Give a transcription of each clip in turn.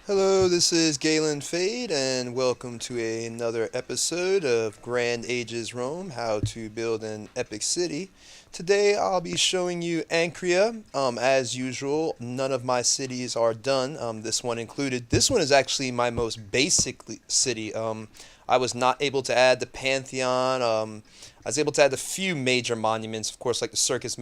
Hello, this is gaelenfade, and welcome to another episode of Grand Ages Rome, how to build an epic city. Today I'll be showing you Ancrya. As usual, none of my cities are done, this one included. This one is actually my most basic city. I was not able to add the Pantheon. I was able to add a few major monuments, of course, like the Circus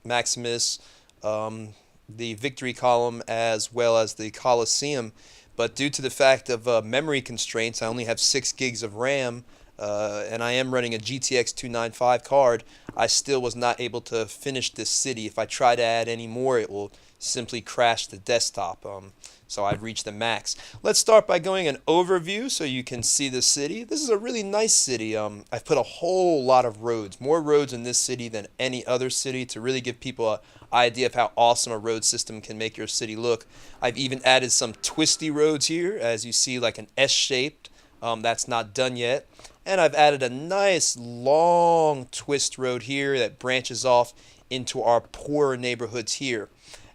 Maximus, um, the Victory Column, as well as the Colosseum. But due to the fact of memory constraints, I only have 6 gigs of RAM, and I am running a GTX 295 card. I still was not able to finish this city. If I try to add any more, it will simply crash the desktop. So I've reached the max. Let's start by going an overview so you can see the city. This is a really nice city. I've put a whole lot of roads, more roads in this city than any other city, to really give people an idea of how awesome a road system can make your city look. I've even added some twisty roads here, as you see, like an S-shaped. That's not done yet. And I've added a nice long twist road here that branches off into our poorer neighborhoods here.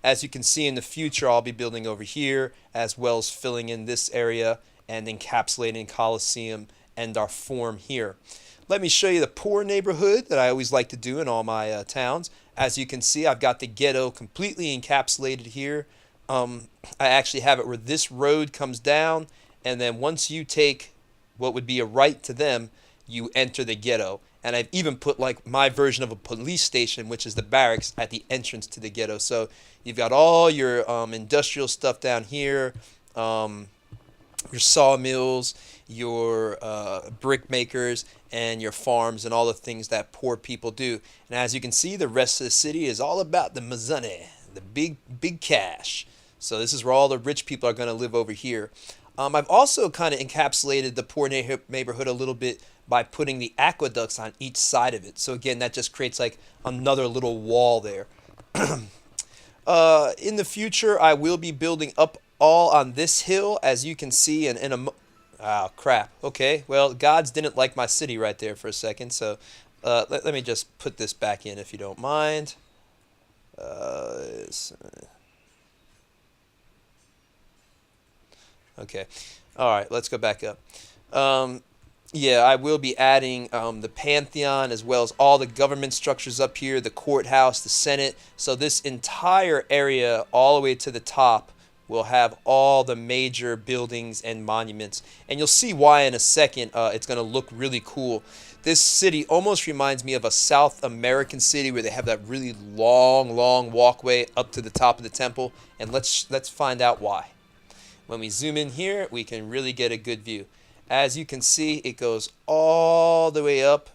As you can see in the future, I'll be building over here, as well as filling in this area and encapsulating Colosseum and our Forum here. Let me show you the poor neighborhood that I always like to do in all my towns. As you can see, I've got the ghetto completely encapsulated here. I actually have it where this road comes down, and then once you take what would be a right to them, you enter the ghetto. And I've even put like my version of a police station, which is the barracks, at the entrance to the ghetto. So you've got all your industrial stuff down here, your sawmills, your brick makers, and your farms, and all the things that poor people do. And as you can see, the rest of the city is all about the money, the big cash. So this is where all the rich people are going to live over here. I've also kind of encapsulated the poor neighborhood a little bit by putting the aqueducts on each side of it. So again, that just creates like another little wall there. In the future, I will be building up all on this hill, as you can see, and in a oh crap. Okay, well, gods didn't like my city right there for a second, so let me just put this back in if you don't mind. Uh, okay, all right, let's go back up. Um, yeah, I will be adding the Pantheon, as well as all the government structures up here, the courthouse, the Senate. So this entire area, all the way to the top, will have all the major buildings and monuments. And you'll see why in a second. It's going to look really cool. This city almost reminds me of a South American city where they have that really long walkway up to the top of the temple. And let's find out why. When we zoom in here, we can really get a good view. As you can see, it goes all the way up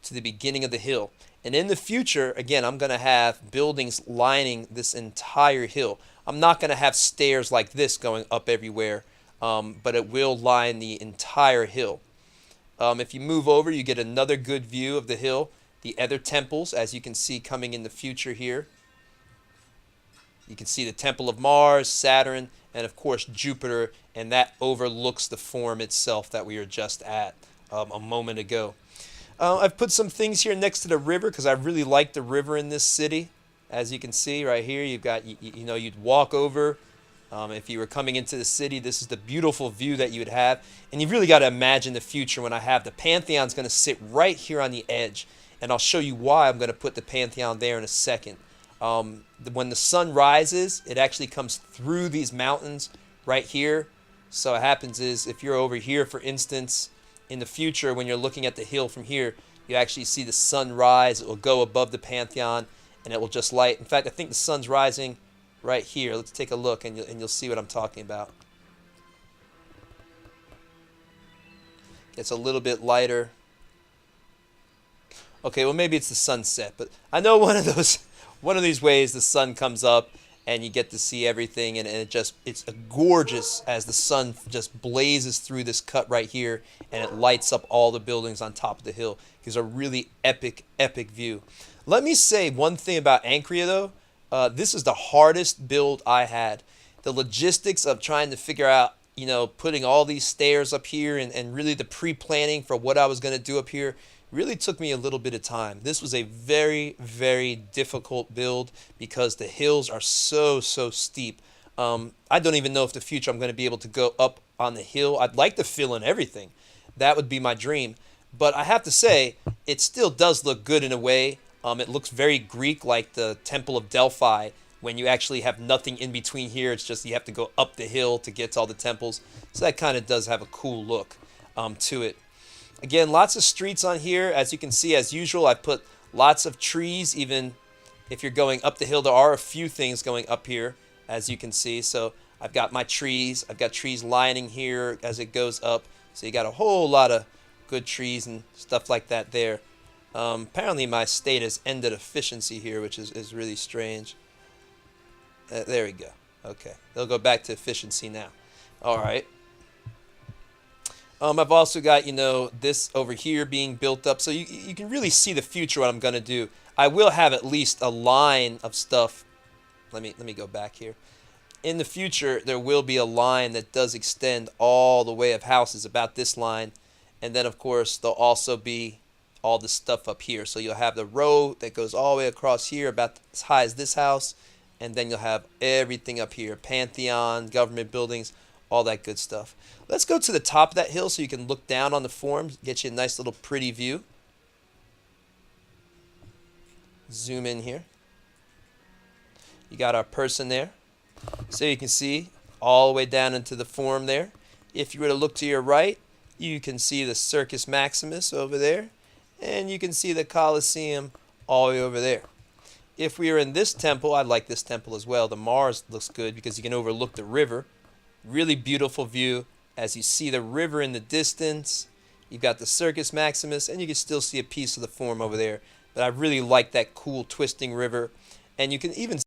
to the beginning of the hill. And in the future, again, I'm going to have buildings lining this entire hill. I'm not going to have stairs like this going up everywhere, but it will line the entire hill. If you move over, you get another good view of the hill. The other temples, as you can see coming in the future here. You can see the Temple of Mars, Saturn, and of course Jupiter, and that overlooks the Forum itself that we were just at a moment ago. I've put some things here next to the river because I really like the river in this city. As you can see right here, you've got, you know, you'd walk over. If you were coming into the city, this is the beautiful view that you would have. And you've really got to imagine the future when I have the Pantheon's going to sit right here on the edge. And I'll show you why I'm going to put the Pantheon there in a second. When the sun rises, it actually comes through these mountains right here. So what happens is, if you're over here, for instance, in the future, when you're looking at the hill from here, you actually see the sun rise. It will go above the Pantheon, and it will just light. In fact, I think the sun's rising right here. Let's take a look, and you'll see what I'm talking about. It's a little bit lighter. Okay, well, maybe it's the sunset, but I know one of these ways the sun comes up and you get to see everything, and it's gorgeous as the sun just blazes through this cut right here, and it lights up all the buildings on top of the hill. Gives a really epic view. Let me say one thing about Ancrya though. This is the hardest build I had. The logistics of trying to figure out, you know, putting all these stairs up here, and really the pre-planning for what I was going to do up here really took me a little bit of time. This was a very difficult build because the hills are so steep. I don't even know if in the future I'm going to be able to go up on the hill. I'd like to fill in everything. That would be my dream. But I have to say, it still does look good in a way. It looks very Greek, like the Temple of Delphi, when you actually have nothing in between here. It's just you have to go up the hill to get to all the temples. So that kind of does have a cool look to it. Again, lots of streets on here. As you can see, as usual, I put lots of trees. Even if you're going up the hill, there are a few things going up here, as you can see. So I've got my trees. I've got trees lining here as it goes up. So you got a whole lot of good trees and stuff like that there. Apparently my state has ended efficiency here, which is really strange. There we go. Okay, they'll go back to efficiency now. All right. I've also got, this over here being built up. So you can really see the future, what I'm going to do. I will have at least a line of stuff. Let me go back here. In the future, there will be a line that does extend all the way of houses, about this line. And then, of course, there'll also be all the stuff up here. So you'll have the row that goes all the way across here, about as high as this house. And then you'll have everything up here. Pantheon, government buildings, all that good stuff. Let's go to the top of that hill so you can look down on the Forum, get you a nice little pretty view. Zoom in here. You got our person there. So you can see all the way down into the Forum there. If you were to look to your right, you can see the Circus Maximus over there. And you can see the Colosseum all the way over there. If we are in this temple, I like this temple as well. The Mars looks good because you can overlook the river. Really beautiful view as you see the river in the distance. You've got the Circus Maximus, and you can still see a piece of the Forum over there. But I really like that cool twisting river. And you can even